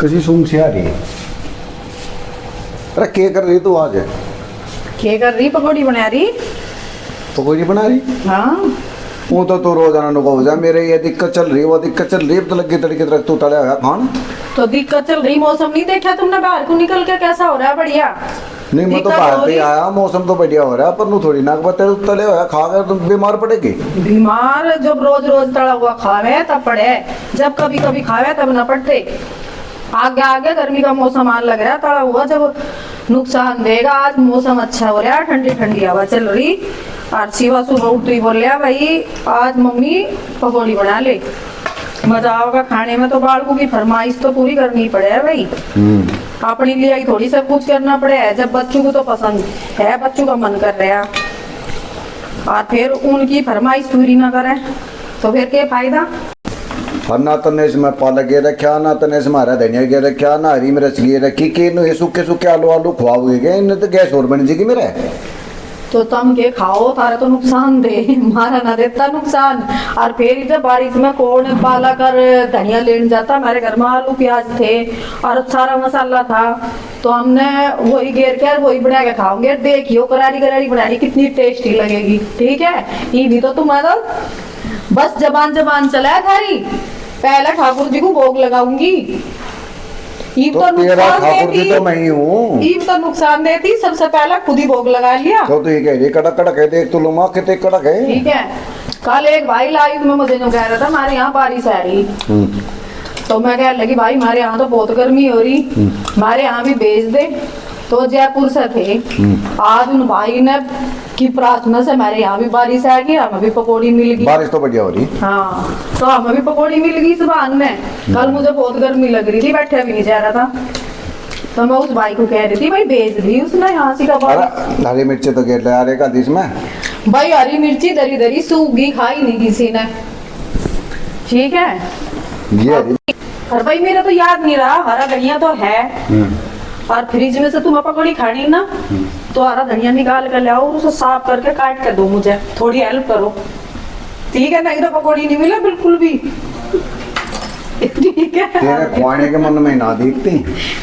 कसी सूंघ से आ रही है। अरे क्या कर रही तू आज? क्या कर रही? पकौड़ी बना रही। पकौड़ी बना रही? हाँ वो तो रोजाना नुका हो जाए मेरे, ये दिक्कत चल रही, वो दिक्कत चल रही, अब तो लगी तरीके तरह तू तले होगा खान। तो दिक्कत चल रही, मौसम नहीं देखा तुमने बाहर को निकल के कैसा हो रहा है? बढ़िया। नहीं मैं तो बाहर से आया, मौसम तो बढ़िया हो रहा है, पर नू थोड़ी ना बता तले होगा खा कर तुम बीमार पड़ेगी। बीमार जब रोज रोज तला हुआ खावे तब पड़े, जब कभी कभी खावे तब न पड़ते। आगे आगे गर्मी का मौसम आने लग रहा है, तला हुआ जब नुकसान देगा। आज मौसम अच्छा हो रहा है, ठंडी ठंडी हवा चल रही। और शिवा सुबह उठते ही बोल रहा भाई आज मम्मी पकौड़ी बना ले, मजा आओगा खाने में। तो बालकों की फरमाइश तो पूरी करनी पड़े है भाई, अपने लिए ही थोड़ी सब कुछ करना पड़े है। जब बच्चों को तो पसंद है, बच्चों का मन कर रहा है, और फिर उनकी फरमाइश पूरी ना करें तो फिर क्या फायदा। और ना तने इसमें पालक गे रखा, ना तने इसमें हरा धनिया गे रखा, ना हरी मिर्च गे रखी, के नु ये सूखे सूखे आलू आलू खुआओगे, इन्हें तो गैस और बन जाएगी मेरे। तो तुम के खाओ, तारा तो नुकसान दे, मारा ना देता नुकसान। और फिर जब बारिश में कौन पाला कर धनिया लेने जाता, हमारे घर में आलू प्याज थे और सारा मसाला था, तो हमने वही घेर के वही बना के खाओगे। देखियो करारी करारी बनानी कितनी टेस्टी लगेगी। ठीक है, ये भी तो तुम्हारा बस जबान जबान चला है थारी। पहले ठाकुर जी को भोग लगाऊंगी, तो तेरा ठाकुर जी तो मैं ही हूँ। ईब तो नुकसान देती, सबसे पहले खुद ही भोग लगा लिया। तो ये कह रही कड़क कड़क है, देख तो लो माँ कितने कड़क है। ठीक है, कल एक भाई लाइव में मुझे जो कह रहा था हमारे यहाँ बारिश आ रही, तो मैं कह लगी भाई हमारे यहाँ तो बहुत गर्मी हो रही, हमारे यहाँ भी भेज दे। तो जयपुर से थे, आज उन भाई ने की प्रार्थना से हमारे यहाँ भी बारिश आ गई, हमें भी पकौड़ी मिल गई। बारिश तो बढ़िया हो रही। हाँ, तो हमें भी पकौड़ी मिल गई सुबह में। कल मुझे बहुत गर्मी लग रही थी, बैठा भी नहीं जा रहा था, तो मैं उस भाई को कह रही थी भाई भेज दी उसने यहाँ से का। हरी मिर्ची तो गेट लगा रहेगा दिस में भाई, हरी मिर्ची दरी दरी सूखी खाई नहीं किसी ने। ठीक है, ये और भाई मेरा तो याद नहीं रहा, हरा धनिया तो है और फ्रिज में से तुम्हें पकौड़ी खानी ना, तो हरा धनिया निकाल कर ले आओ और उसे साफ करके काट कर दो, मुझे थोड़ी हेल्प करो। ठीक है, नहीं तो पकौड़ी नहीं मिले बिल्कुल भी। ठीक है, तेरे खुआने के मन में ना देखती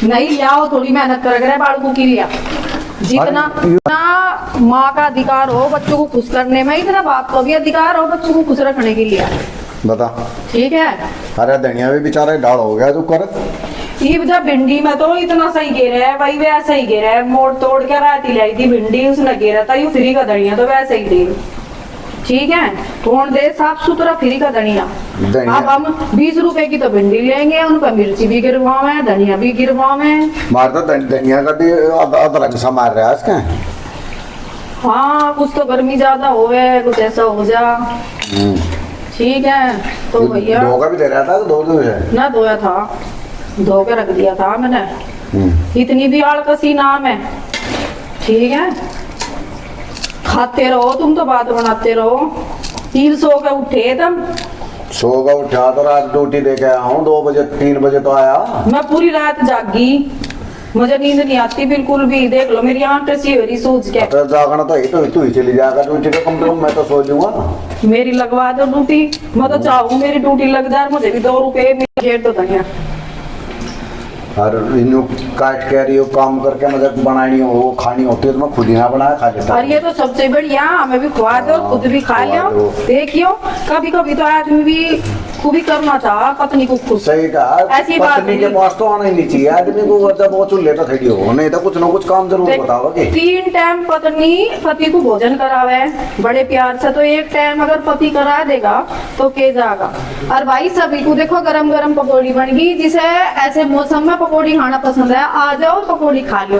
नहीं ले आओ, थोड़ी मेहनत कर बालकों के लिए। जितना माँ का अधिकार हो बच्चों को खुश करने में, इतना बाप का भी अधिकार हो बच्चों को खुश रखने के लिए। बता। ठीक है, अरे धनिया भी बेचारा डाल हो गया तू कर। ये जब भिंडी में तो इतना सही घेरा है भाई, वैसा ही घेरा है, मोड़ तोड़ के राती लाई थी भिंडी, उसने घेरा था। यू फ्री का धनिया तो वैसे ही दे। ठीक है, कौन दे साफ सुथरा फ्री का धनिया। अब हम 20 रुपए की तो भिंडी लेंगे, उन पर मिर्ची भी गिरवावे, धनिया भी गिरवावे। मार तो धनिया का भी अदरक सा मार रहा है इसका। हाँ, कुछ तो गर्मी ज्यादा हो गए, कुछ ऐसा हो जा। ठीक है, तो भैया धोखा भी दे रहा था, धो दो ना धोया था, धो के रख दिया था मैंने। इतनी भी आलकसी नाम है। ठीक है, खाते रहो तुम तो, बात बनाते रहो। 3 सो के उठे तुम। सो का उठा तो रात ड्यूटी दे के आया हूँ, 2 बजे 3 बजे तो आया। मैं पूरी रात जागी, मुझे नींद नहीं आती बिल्कुल भी। देख लो मेरी आंखें सी हो रही सूझ के। तो जागना तो तू ही चली जाएगा ड्यूटी का, कम से कम मैं तो सो लूंगा। मेरी लगवा दो ड्यूटी, मैं तो चाहूँ मेरी ड्यूटी लग जाए, मुझे भी 2 रुपए मिल तो धनिया। और इन्हों काट के रही हो, काम करके मुझे बनानी हो खानी होती है तो मैं खुद ही ना बना खा लेता। और ये तो सबसे बढ़िया, हमें भी खुआ दो, खुद भी खा लो। देखियो कभी कभी तो आदमी भी खूब ही करना चाह पत्नी को खुश। सही कहा, ऐसी बात पत्नी के पास तो आना ही नहीं चाहिए आदमी को, जब वो चूल्हे पे खड़ी हो, नहीं तो कुछ ना कुछ काम जरूर बताओगे। 3 टाइम पत्नी पति को भोजन करावे बड़े प्यार से, तो 1 टाइम अगर पति करा देगा तो के जाएगा। और भाई सभी को देखो गरम गरम पकौड़ी बन गई, जिसे ऐसे मौसम में पकौड़ी खाना पसंद है, आ जाओ पकौड़ी खा लो।